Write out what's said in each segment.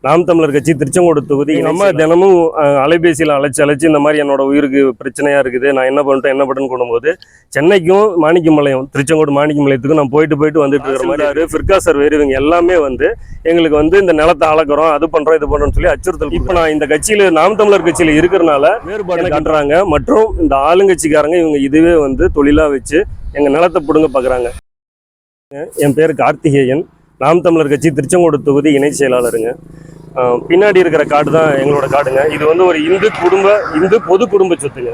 நாம் தமிழர் கட்சி திருச்செங்கோடு தொகுதி. எங்கள் அம்மா தினமும் அலைபேசியில் அழைச்சி இந்த மாதிரி என்னோட உயிருக்கு பிரச்சனையாக இருக்குது, நான் என்ன பண்ணுறேன்னு கொண்டும்போது சென்னைக்கும் மாணிக்கம்பாளையம் திருச்செங்கோடு மாணிக்கம்பாளையத்துக்கும் நான் போயிட்டு வந்துட்டு இருக்கிற மாதிரி ஃபிர்கா சர்வேர் இவங்க எல்லாமே வந்து எங்களுக்கு வந்து இந்த நிலத்தை அளக்குறோம், அது பண்ணுறோம், இது பண்ணுறோம்னு சொல்லி அச்சுறுத்தல். இப்போ நான் இந்த கட்சியில் நாம் தமிழர் கட்சியில் இருக்கிறனால வேறுபாடு காட்டுறாங்க. மற்றும் இந்த ஆளுங்கட்சிக்காரங்க இவங்க இதுவே வந்து தொழிலாக வச்சு எங்கள் நிலத்தை பிடுங்க பார்க்குறாங்க. என் பேர் கார்த்திகேயன், நாம் தமிழர் கட்சி திருச்செங்கோடு தொகுதி இணை செயலாளருங்க. பின்னாடி இருக்கிற காடு தான் எங்களோட காடுங்க. இது வந்து ஒரு இந்து பொது குடும்ப சொத்துங்க.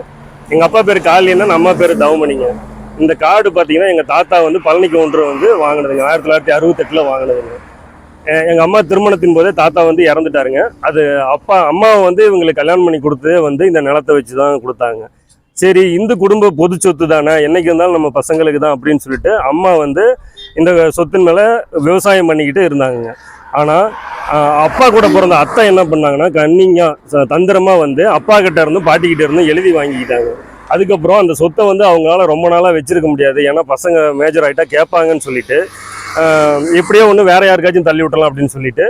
எங்கள் அப்பா பேர் காளியண்ணன், அம்மா பேர் தவமணிங்க. இந்த காடு பார்த்தீங்கன்னா எங்கள் தாத்தா வந்து பழனி கவுண்டர் வந்து வாங்கினதுங்க, 1968 வாங்கினதுங்க. எங்கள் அம்மா திருமணத்தின் போதே தாத்தா வந்து இறந்துட்டாருங்க. அது அம்மாவை வந்து இவங்களுக்கு கல்யாணம் பண்ணி கொடுத்ததே வந்து இந்த நிலத்தை வச்சு தான் கொடுத்தாங்க. சரி, இந்து குடும்ப பொது சொத்து தானே, என்னைக்கு இருந்தாலும் நம்ம பசங்களுக்கு தான் அப்படின்னு சொல்லிட்டு அம்மா வந்து இந்த சொத்தின் மேலே விவசாயம் பண்ணிக்கிட்டு இருந்தாங்க. ஆனால் அப்பா கூட பிறந்த அத்தை என்ன பண்ணாங்கன்னா கண்ணிங்காக தந்திரமாக வந்து அப்பா கிட்ட இருந்து பாட்டிக்கிட்ட இருந்து எழுதி வாங்கிக்கிட்டாங்க. அதுக்கப்புறம் அந்த சொத்தை வந்து அவங்களால ரொம்ப நாளாக வச்சிருக்க முடியாது, ஏன்னா பசங்க மேஜர் ஆகிட்டா கேட்பாங்கன்னு சொல்லிட்டு எப்படியோ ஒன்று வேற யாருக்காச்சும் தள்ளி விட்டலாம் அப்படின்னு சொல்லிட்டு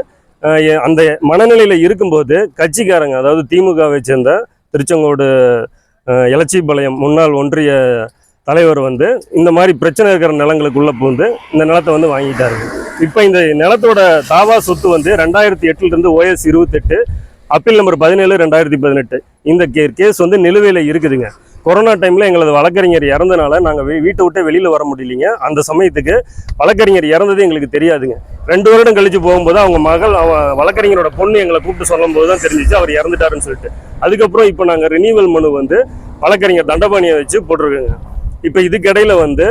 அந்த மனநிலையில் இருக்கும்போது கட்சிக்காரங்க, அதாவது திமுகவை சேர்ந்த திருச்செங்கோடு எலச்சிபாளையம் முன்னாள் ஒன்றிய தலைவர் வந்து இந்த மாதிரி பிரச்சனை இருக்கிற நிலங்களுக்குள்ளே பூந்து இந்த நிலத்தை வந்து வாங்கிட்டாரு. இப்போ இந்த நிலத்தோட தாவா சொத்து வந்து 2008 OS 28 அப்பீல் நம்பர் 17/2018 இந்த கேஸ் வந்து நிலுவையில் இருக்குதுங்க. கொரோனா டைமில் எங்களது வழக்கறிஞர் இறந்தனால நாங்கள் வீட்டை விட்டு வெளியில் வர முடியலைங்க. அந்த சமயத்துக்கு வழக்கறிஞர் இறந்தது எங்களுக்கு தெரியாதுங்க. 2 வருடம் கழிச்சு போகும்போது அவங்க மகள் வழக்கறிஞரோட பொண்ணு எங்களை கூப்பிட்டு சொல்லும் போது தான் தெரிஞ்சிச்சு அவர் இறந்துட்டாருன்னு சொல்லிட்டு. அதுக்கப்புறம் இப்போ நாங்கள் ரினியூவல் மனு வந்து வழக்கறிஞர் தண்டபாணியை வச்சு போட்டிருக்கோங்க. இப்போ இதுக்கிடையில் வந்து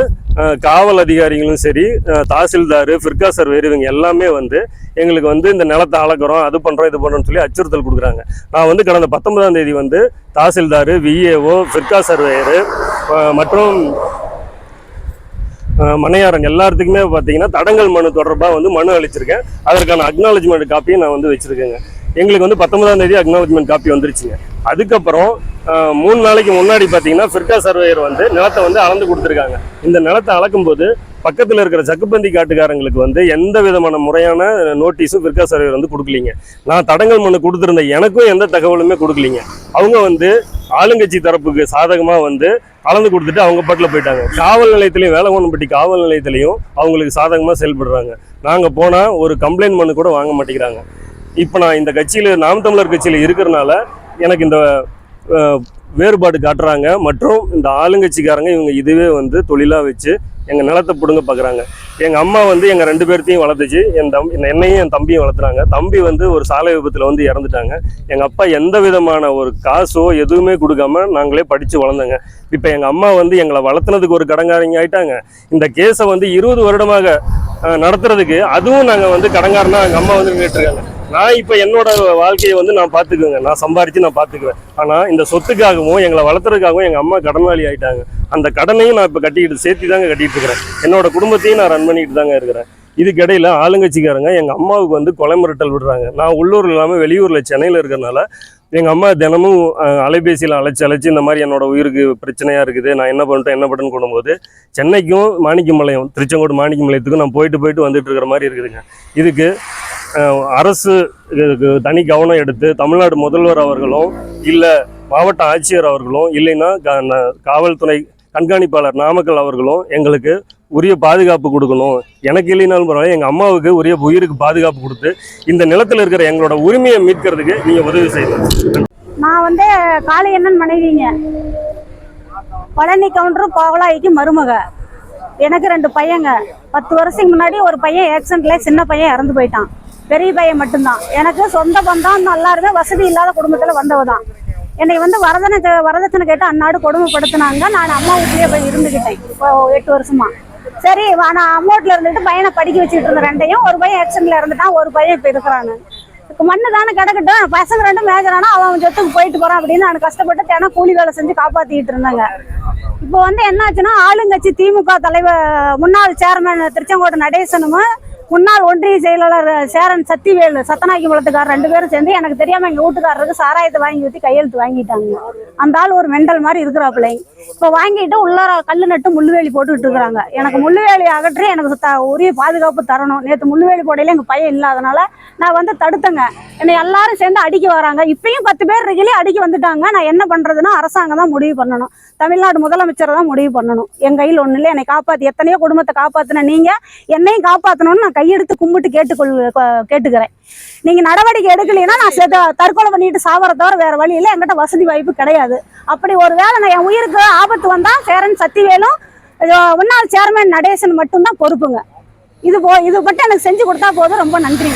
காவல் அதிகாரிகளும் சரி, தாசில்தார், ஃபிர்கா சர்வேர் இவங்க எல்லாமே வந்து எங்களுக்கு வந்து இந்த நிலத்தை அளக்குறோம், அது பண்ணுறோம், இது பண்ணுறோம்னு சொல்லி அச்சுறுத்தல் கொடுக்குறாங்க. நான் வந்து கடந்த 19ஆம் தேதி வந்து தாசில்தார், VAO, ஃபிர்கா சர்வேயர் மற்றும் மனையாரங்க எல்லாத்துக்குமே பார்த்தீங்கன்னா தடங்கல் மனு தொடர்பாக வந்து மனு அளிச்சிருக்கேன். அதற்கான அக்னாலஜ்மெண்ட் காப்பியும் நான் வந்து வச்சுருக்கேங்க. எங்களுக்கு வந்து 19ஆம் தேதி அக்னாலஜ்மெண்ட் காப்பி வந்துருச்சுங்க. அதுக்கப்புறம் 3 நாளைக்கு முன்னாடி பார்த்தீங்கன்னா ஃபிர்கா சர்வேயர் வந்து நிலத்தை வந்து அளந்து கொடுத்துருக்காங்க. இந்த நிலத்தை அளக்கும்போது பக்கத்தில் இருக்கிற சக்குப்பந்தி காட்டுக்காரங்களுக்கு வந்து எந்த விதமான முறையான நோட்டீஸும் ஃபிர்கா சர்வேயர் வந்து கொடுக்கலிங்க. நான் தடங்கல் மனு கொடுத்துருந்த எனக்கும் எந்த தகவலுமே கொடுக்கலிங்க. அவங்க வந்து ஆளுங்கட்சி தரப்புக்கு சாதகமாக வந்து அளந்து கொடுத்துட்டு அவங்க பாட்டில் போயிட்டாங்க. காவல் நிலையத்திலையும், வேலங்கோனம்பட்டி காவல் நிலையத்திலையும் அவங்களுக்கு சாதகமாக செயல்படுறாங்க. நாங்கள் போனால் ஒரு கம்ப்ளைண்ட் மனு கூட வாங்க மாட்டேங்கிறாங்க. இப்போ நான் இந்த கட்சியில் நாம் தமிழர் கட்சியில் இருக்கிறனால எனக்கு இந்த வேறுபாடு காட்டுறாங்க. மற்றும் இந்த ஆளுங்கட்சிக்காரங்க இவங்க இதுவே வந்து தொழிலாக வச்சு எங்கள் நிலத்தை பிடுங்க பார்க்குறாங்க. எங்கள் அம்மா வந்து எங்கள் 2 பேர்த்தையும் வளர்த்துச்சு, என்னையும் என் தம்பியும் வளர்த்துறாங்க. தம்பி வந்து ஒரு சாலை விபத்தில் வந்து இறந்துட்டாங்க. எங்கள் அப்பா எந்த விதமான ஒரு காசோ எதுவுமே கொடுக்காம நாங்களே படித்து வளர்ந்தோங்க. இப்போ எங்கள் அம்மா வந்து எங்களை வளர்த்துனதுக்கு ஒரு கடங்காரங்க ஆகிட்டாங்க. இந்த கேஸை வந்து 20 வருடமாக நடத்துறதுக்கு அதுவும் நாங்கள் வந்து கடங்காரனா எங்கள் அம்மா வந்து கேட்டுருக்காங்க. நான் இப்போ என்னோட வாழ்க்கையை வந்து நான் பார்த்துக்குவேங்க, நான் சம்பாரித்து நான் பார்த்துக்குவேன். ஆனால் இந்த சொத்துக்காகவும் எங்களை வளர்த்துறதுக்காகவும் எங்கள் அம்மா கடனாளி ஆகிட்டாங்க. அந்த கடனையும் நான் இப்போ சேர்த்து தாங்க கட்டிகிட்டு இருக்கிறேன். என்னோட குடும்பத்தையும் நான் ரன் பண்ணிக்கிட்டு தாங்க இருக்கிறேன். இதுக்கிடையில் ஆளுங்கட்சிக்காரங்க எங்கள் அம்மாவுக்கு வந்து கொலை மிரட்டல் விடுறாங்க. நான் உள்ளூரில் இல்லாமல் வெளியூரில் சென்னையில் இருக்கிறனால எங்கள் அம்மா தினமும் அலைபேசியில் அழைச்சி இந்த மாதிரி என்னோட உயிருக்கு பிரச்சனையாக இருக்குது, நான் என்ன பண்ணுறேன்னு கொண்டும்போது சென்னைக்கும் மாணிக்கம்பாளையம் திருச்செங்கோடு மாணிக்கம்பாளையத்துக்கும் நான் போயிட்டு வந்துட்டு இருக்கிற மாதிரி இருக்குதுங்க. இதுக்கு அரசு தனி கவனம் எடுத்து தமிழ்நாடு முதல்வர் அவர்களும், இல்லை மாவட்ட ஆட்சியர் அவர்களும், இல்லைன்னா காவல்துறை கண்காணிப்பாளர் நாமக்கல் அவர்களும் எங்களுக்கு உரிய பாதுகாப்பு கொடுக்கணும். எனக்கு இல்லைனாலும் பரவாயில்ல, எங்கள் அம்மாவுக்கு உரிய உயிருக்கு பாதுகாப்பு கொடுத்து இந்த நிலத்தில் இருக்கிற எங்களோட உரிமையை மீட்கிறதுக்கு நீங்கள் உதவி செய்யணும். நான் வந்து காளியண்ணன் மனைவிங்க, பழனி கவுண்டரும் கோவலாய்க்கு மருமக. எனக்கு 2 பையங்க. 10 வருஷத்துக்கு முன்னாடி ஒரு பையன் ஆக்சிடென்ட்ல சின்ன பையன் இறந்து போயிட்டான். பெரிய பையன் மட்டும்தான். எனக்கு சொந்த பந்தம் எல்லாருமே வசதி இல்லாத குடும்பத்தில் வந்தவதான். என்னை வந்து வரதட்சணை கேட்டு அந்நாடு கொடுமைப்படுத்தினாங்க. நான் அம்மா வீட்லேயே போய் இருந்துக்கிட்டேன் இப்போ 8 வருஷமா. சரி, நான் அமௌண்ட்ல இருந்துட்டு பையனை படிக்க வச்சுட்டு இருந்த 2யும், ஒரு பையன் ஆக்சிடென்ட்ல இருந்துட்டான், ஒரு பையன் இப்போ இருக்கிறாங்க. மண்ணு தானே கிடக்கட்டும், பசங்க 2 மேஜரானா அவன் சொத்துக்கு போயிட்டு போறான் அப்படின்னு நான் கஷ்டப்பட்டு தினம் கூலி வேலை செஞ்சு காப்பாத்திட்டு இருந்தாங்க. இப்போ வந்து என்னாச்சுன்னா ஆளுங்கட்சி திமுக தலைவர் முன்னாள் சேர்மன் திருச்செங்கோடு நடேசனும் முன்னாள் ஒன்றிய செயலாளர் சேரன் சத்திவேலு சத்தநாயக்கி குளத்துக்காரர் 2 பேரும் சேர்ந்து எனக்கு தெரியாம எங்க வீட்டுக்காரருக்கு சாராயத்தை வாங்கி ஊற்றி கையெழுத்து வாங்கிட்டாங்க. அந்த ஆள் ஒரு மெண்டல் மாதிரி இருக்கிறாப்புல. இப்போ வாங்கிட்டு உள்ளார கல்லு நட்டு முள்ளுவேலி போட்டுக்கிட்டு இருக்கிறாங்க. எனக்கு முள்ளுவேலி அகற்றி எனக்கு உரிய பாதுகாப்பு தரணும். நேற்று முள்ளுவேலி போடையில எங்க பையன் இல்லாதனால நான் வந்து தடுத்தேங்க. என்னை எல்லாரும் சேர்ந்து அடிக்க வராங்க. இப்பயும் 10 பேர் இருக்கலே அடிக்க வந்துட்டாங்க. நான் என்ன பண்றதுன்னா அரசாங்கம் தான் முடிவு பண்ணணும். தமிழ்நாடு முதலமைச்சர் தான் முடிவு பண்ணணும். என் கையில் ஒன்றும் இல்லை. என்னை காப்பாற்றி எத்தனையோ குடும்பத்தை காப்பாற்றின நீங்க என்னையும் காப்பாற்றணும்னு நான் கையெடுத்து கும்பிட்டு கேட்டுக்கிறேன். நீங்க நடவடிக்கை எடுக்கலைன்னா நான் தற்கொலை பண்ணிட்டு சாவர தவிர வேற வழி இல்லை. என்கிட்ட வசதி வாய்ப்பு கிடையாது. அப்படி ஒரு வேளை நான் என் உயிருக்கு ஆபத்து வந்தா சேரன் சத்திவேலும் முன்னாள் சேர்மன் நடேசன் மட்டும்தான் பொறுப்புங்க. இது மட்டும் எனக்கு செஞ்சு கொடுத்தா போதும். ரொம்ப நன்றி.